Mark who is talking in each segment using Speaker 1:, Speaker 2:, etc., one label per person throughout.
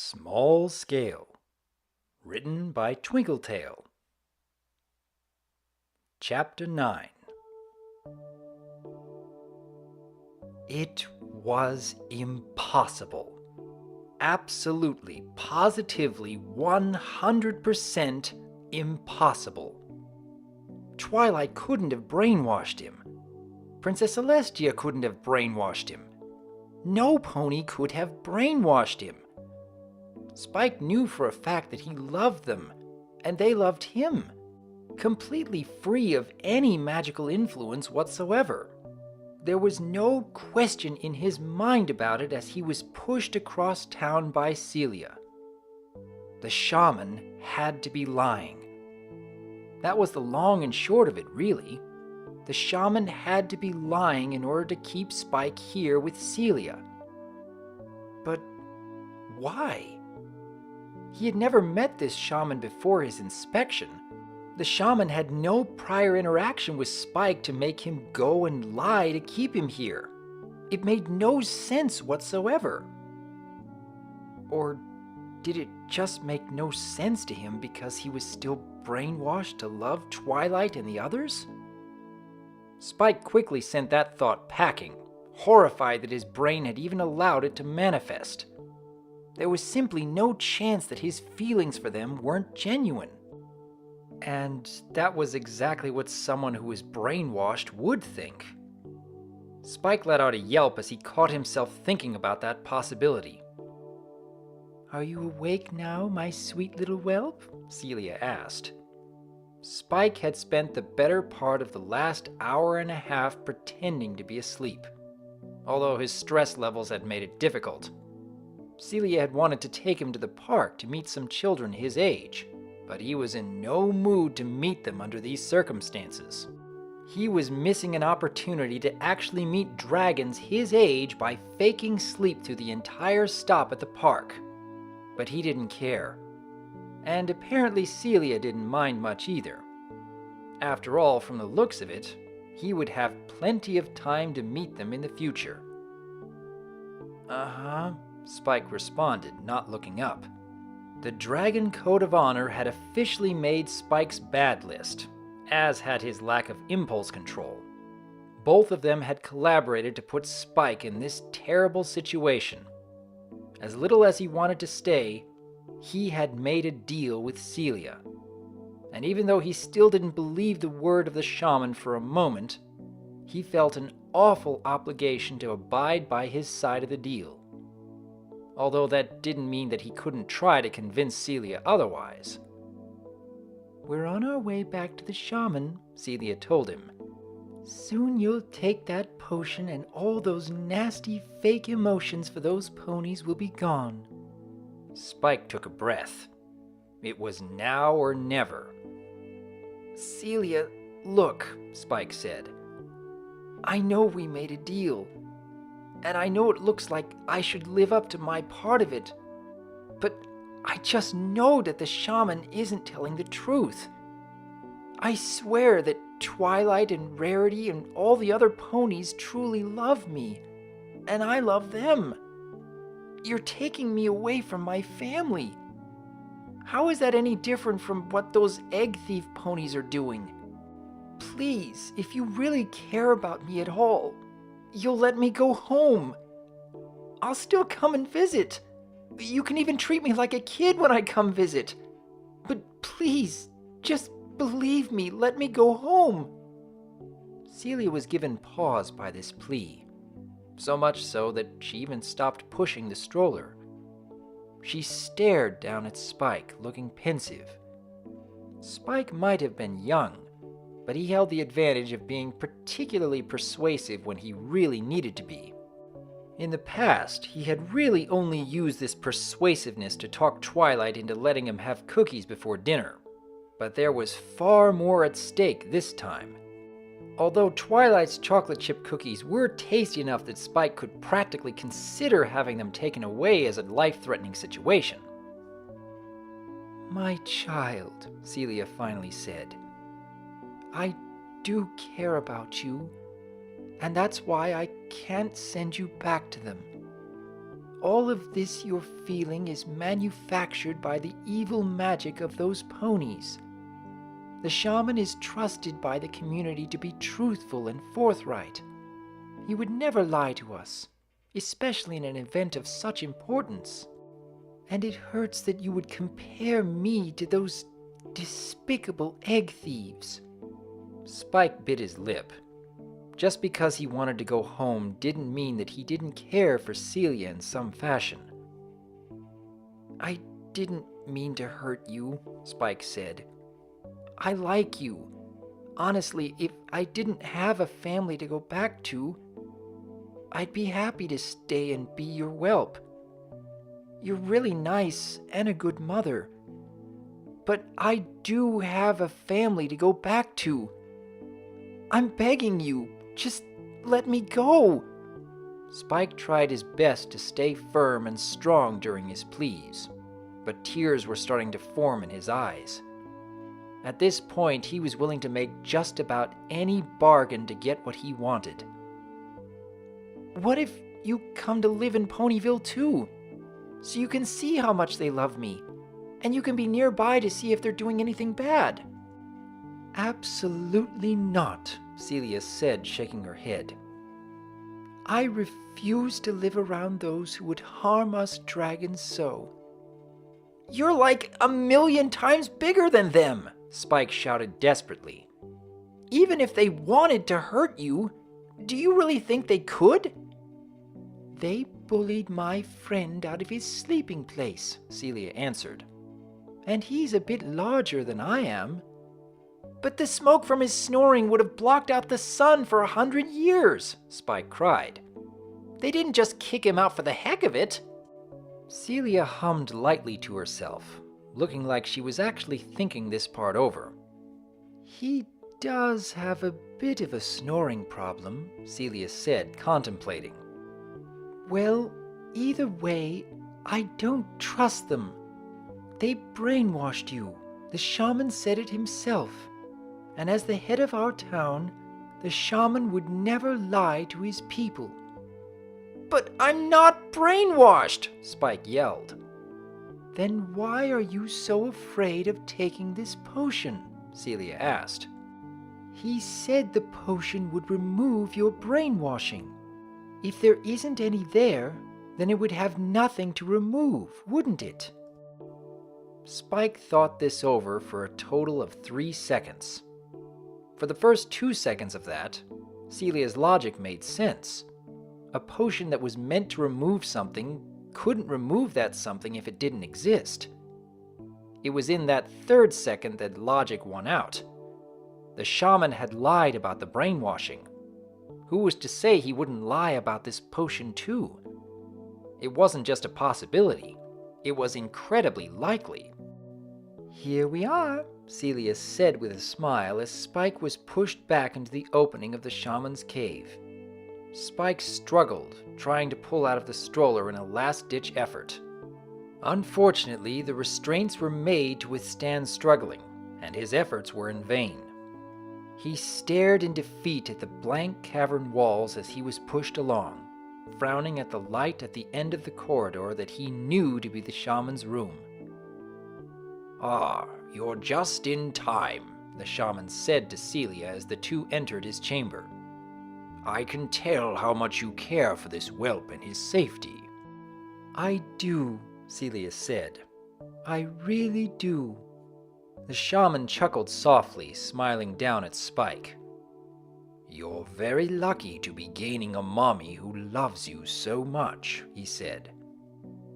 Speaker 1: Small Scale, written by Twinkletail. Chapter 9. It was impossible. Absolutely, positively, 100% impossible. Twilight couldn't have brainwashed him. Princess Celestia couldn't have brainwashed him. No pony could have brainwashed him. Spike knew for a fact that he loved them, and they loved him, completely free of any magical influence whatsoever. There was no question in his mind about it as he was pushed across town by Celia. The shaman had to be lying. That was the long and short of it, really. The shaman had to be lying in order to keep Spike here with Celia. But why? He had never met this shaman before his inspection. The shaman had no prior interaction with Spike to make him go and lie to keep him here. It made no sense whatsoever. Or did it just make no sense to him because he was still brainwashed to love Twilight and the others? Spike quickly sent that thought packing, horrified that his brain had even allowed it to manifest. There was simply no chance that his feelings for them weren't genuine. And that was exactly what someone who was brainwashed would think. Spike let out a yelp as he caught himself thinking about that possibility. "Are you awake now, my sweet little whelp?" Celia asked. Spike had spent the better part of the last hour and a half pretending to be asleep, although his stress levels had made it difficult. Celia had wanted to take him to the park to meet some children his age, but he was in no mood to meet them under these circumstances. He was missing an opportunity to actually meet dragons his age by faking sleep through the entire stop at the park. But he didn't care. And apparently Celia didn't mind much either. After all, from the looks of it, he would have plenty of time to meet them in the future. "Uh-huh," Spike responded, not looking up. The Dragon Code of Honor had officially made Spike's bad list, as had his lack of impulse control. Both of them had collaborated to put Spike in this terrible situation. As little as he wanted to stay, he had made a deal with Celia. And even though he still didn't believe the word of the shaman for a moment, he felt an awful obligation to abide by his side of the deal. Although that didn't mean that he couldn't try to convince Celia otherwise. "We're on our way back to the shaman," Celia told him. "Soon you'll take that potion and all those nasty fake emotions for those ponies will be gone." Spike took a breath. It was now or never. "Celia, look," Spike said. "I know we made a deal. And I know it looks like I should live up to my part of it. But I just know that the shaman isn't telling the truth. I swear that Twilight and Rarity and all the other ponies truly love me. And I love them. You're taking me away from my family. How is that any different from what those egg thief ponies are doing? Please, if you really care about me at all, you'll let me go home. I'll still come and visit. You can even treat me like a kid when I come visit. But please, just believe me, let me go home." Celia was given pause by this plea, so much so that she even stopped pushing the stroller. She stared down at Spike, looking pensive. Spike might have been young, but he held the advantage of being particularly persuasive when he really needed to be. In the past, he had really only used this persuasiveness to talk Twilight into letting him have cookies before dinner. But there was far more at stake this time. Although Twilight's chocolate chip cookies were tasty enough that Spike could practically consider having them taken away as a life-threatening situation. "My child," Celia finally said, "I do care about you, and that's why I can't send you back to them. all of this you're feeling is manufactured by the evil magic of those ponies. The shaman is trusted by the community to be truthful and forthright. He would never lie to us, especially in an event of such importance. And it hurts that you would compare me to those despicable egg thieves." Spike bit his lip. Just because he wanted to go home didn't mean that he didn't care for Celia in some fashion. "I didn't mean to hurt you," Spike said. "I like you. Honestly, if I didn't have a family to go back to, I'd be happy to stay and be your whelp. You're really nice and a good mother. But I do have a family to go back to. I'm begging you, just let me go." Spike tried his best to stay firm and strong during his pleas, but tears were starting to form in his eyes. At this point, he was willing to make just about any bargain to get what he wanted. "What if you come to live in Ponyville too? So you can see how much they love me, and you can be nearby to see if they're doing anything bad." "Absolutely not," Celia said, shaking her head. "I refuse to live around those who would harm us dragons so." "You're like 1,000,000 times bigger than them," Spike shouted desperately. "Even if they wanted to hurt you, do you really think they could?" "They bullied my friend out of his sleeping place," Celia answered. "And he's a bit larger than I am." "But the smoke from his snoring would have blocked out the sun for 100 years, Spike cried. "They didn't just kick him out for the heck of it." Celia hummed lightly to herself, looking like she was actually thinking this part over. "He does have a bit of a snoring problem," Celia said, contemplating. "Well, either way, I don't trust them. They brainwashed you. The shaman said it himself. And as the head of our town, the shaman would never lie to his people." "But I'm not brainwashed!" Spike yelled. "Then why are you so afraid of taking this potion?" Celia asked. "He said the potion would remove your brainwashing. If there isn't any there, then it would have nothing to remove, wouldn't it?" Spike thought this over for a total of 3 seconds. For the first 2 seconds of that, Celia's logic made sense. A potion that was meant to remove something couldn't remove that something if it didn't exist. It was in that 3rd second that logic won out. The shaman had lied about the brainwashing. Who was to say he wouldn't lie about this potion too? It wasn't just a possibility. It was incredibly likely. "Here we are," Celia said with a smile as Spike was pushed back into the opening of the shaman's cave. Spike struggled, trying to pull out of the stroller in a last-ditch effort. Unfortunately, the restraints were made to withstand struggling, and his efforts were in vain. He stared in defeat at the blank cavern walls as he was pushed along, frowning at the light at the end of the corridor that he knew to be the shaman's room. "Ah, you're just in time," the shaman said to Celia as the two entered his chamber. "I can tell how much you care for this whelp and his safety." "I do," Celia said. "I really do." The shaman chuckled softly, smiling down at Spike. "You're very lucky to be gaining a mommy who loves you so much," he said.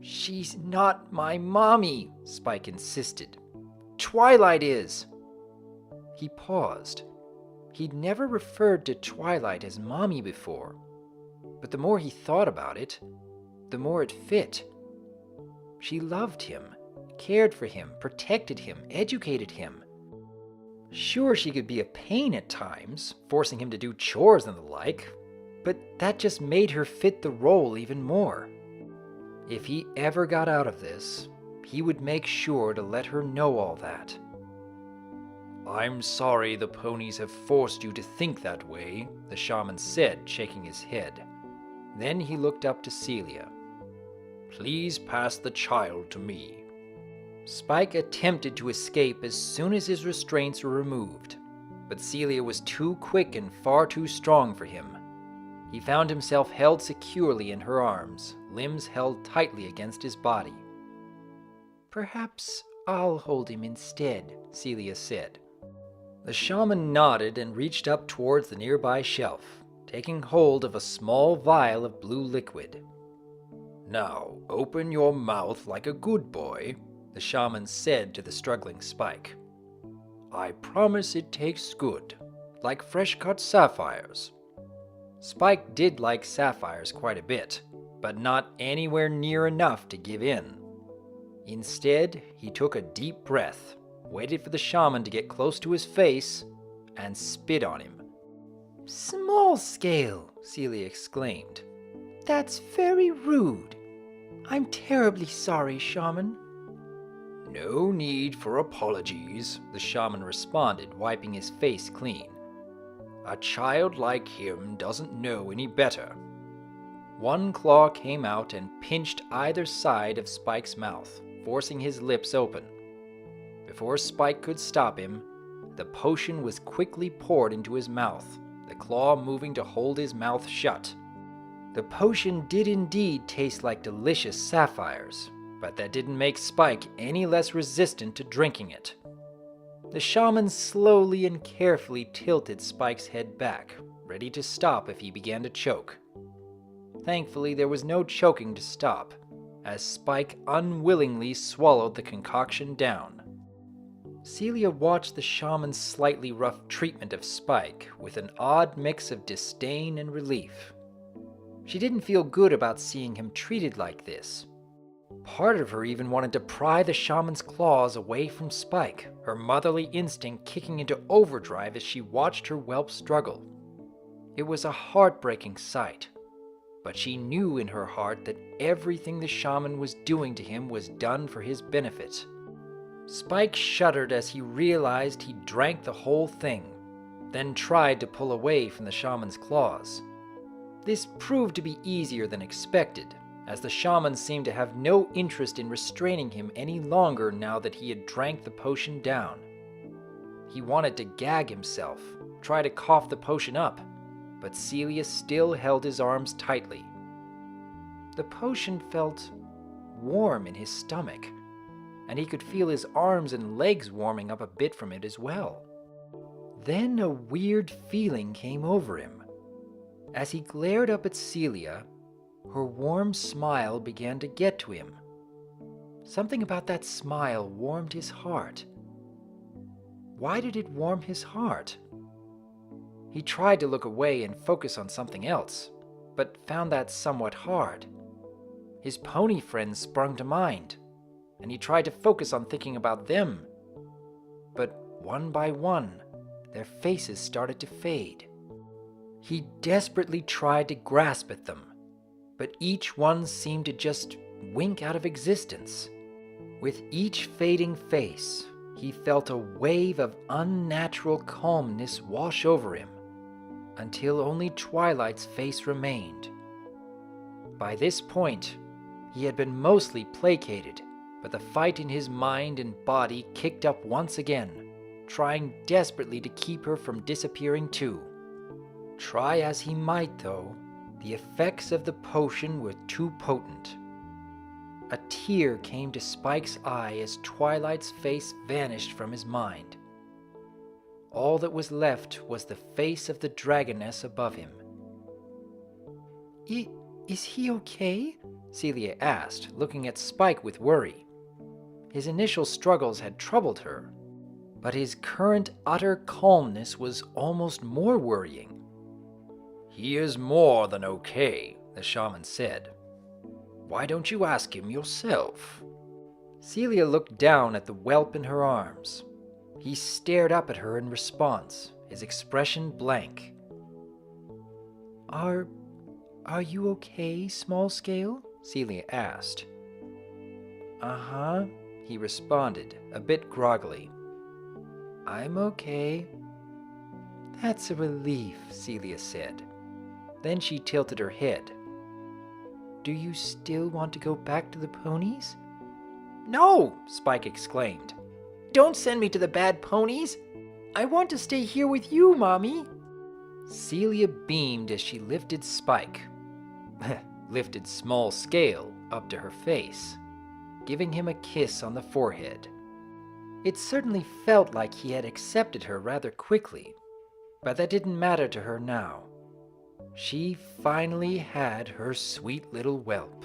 Speaker 1: "She's not my mommy," Spike insisted. "Twilight is." He paused. He'd never referred to Twilight as mommy before, but the more he thought about it, the more it fit. She loved him, cared for him, protected him, educated him. Sure, she could be a pain at times, forcing him to do chores and the like, but that just made her fit the role even more. If he ever got out of this, he would make sure to let her know all that. "I'm sorry the ponies have forced you to think that way," the shaman said, shaking his head. Then he looked up to Celia. Please pass the child to me. Spike attempted to escape as soon as his restraints were removed, but Celia was too quick and far too strong for him. He found himself held securely in her arms, limbs held tightly against his body. Perhaps I'll hold him instead, Celia said. The shaman nodded and reached up towards the nearby shelf, taking hold of a small vial of blue liquid. Now, open your mouth like a good boy, the shaman said to the struggling Spike. I promise it tastes good, like fresh-cut sapphires. Spike did like sapphires quite a bit, but not anywhere near enough to give in. Instead, he took a deep breath, waited for the shaman to get close to his face, and spit on him. Small scale, Celia exclaimed. That's very rude. I'm terribly sorry, shaman. No need for apologies, the shaman responded, wiping his face clean. A child like him doesn't know any better. One claw came out and pinched either side of Spike's mouth, forcing his lips open. Before Spike could stop him, the potion was quickly poured into his mouth, the claw moving to hold his mouth shut. The potion did indeed taste like delicious sapphires, but that didn't make Spike any less resistant to drinking it. The shaman slowly and carefully tilted Spike's head back, ready to stop if he began to choke. Thankfully, there was no choking to stop, as Spike unwillingly swallowed the concoction down. Celia watched the shaman's slightly rough treatment of Spike with an odd mix of disdain and relief. She didn't feel good about seeing him treated like this. Part of her even wanted to pry the shaman's claws away from Spike, her motherly instinct kicking into overdrive as she watched her whelp struggle. It was a heartbreaking sight, but she knew in her heart that everything the shaman was doing to him was done for his benefit. Spike shuddered as he realized he drank the whole thing, then tried to pull away from the shaman's claws. This proved to be easier than expected, as the shaman seemed to have no interest in restraining him any longer now that he had drank the potion down. He wanted to gag himself, try to cough the potion up, but Celia still held his arms tightly. The potion felt warm in his stomach, and he could feel his arms and legs warming up a bit from it as well. Then a weird feeling came over him. As he glared up at Celia, her warm smile began to get to him. Something about that smile warmed his heart. Why did it warm his heart? He tried to look away and focus on something else, but found that somewhat hard. His pony friends sprung to mind, and he tried to focus on thinking about them. But one by one, their faces started to fade. He desperately tried to grasp at them, but each one seemed to just wink out of existence. With each fading face, he felt a wave of unnatural calmness wash over him, until only Twilight's face remained. By this point, he had been mostly placated, but the fight in his mind and body kicked up once again, trying desperately to keep her from disappearing too. Try as he might, though, the effects of the potion were too potent. A tear came to Spike's eye as Twilight's face vanished from his mind. All that was left was the face of the dragoness above him. Is he okay? Celia asked, looking at Spike with worry. His initial struggles had troubled her, but his current utter calmness was almost more worrying. He is more than okay, the shaman said. Why don't you ask him yourself? Celia looked down at the whelp in her arms. He stared up at her in response, his expression blank. Are you okay, Small Scale? Celia asked. Uh-huh, he responded, a bit groggily. I'm okay. That's a relief, Celia said. Then she tilted her head. Do you still want to go back to the ponies?" "No!" Spike exclaimed. "Don't send me to the bad ponies! I want to stay here with you, Mommy!" Celia beamed as she lifted Spike, lifted Small Scale up to her face, giving him a kiss on the forehead. It certainly felt like he had accepted her rather quickly, but that didn't matter to her now. She finally had her sweet little whelp.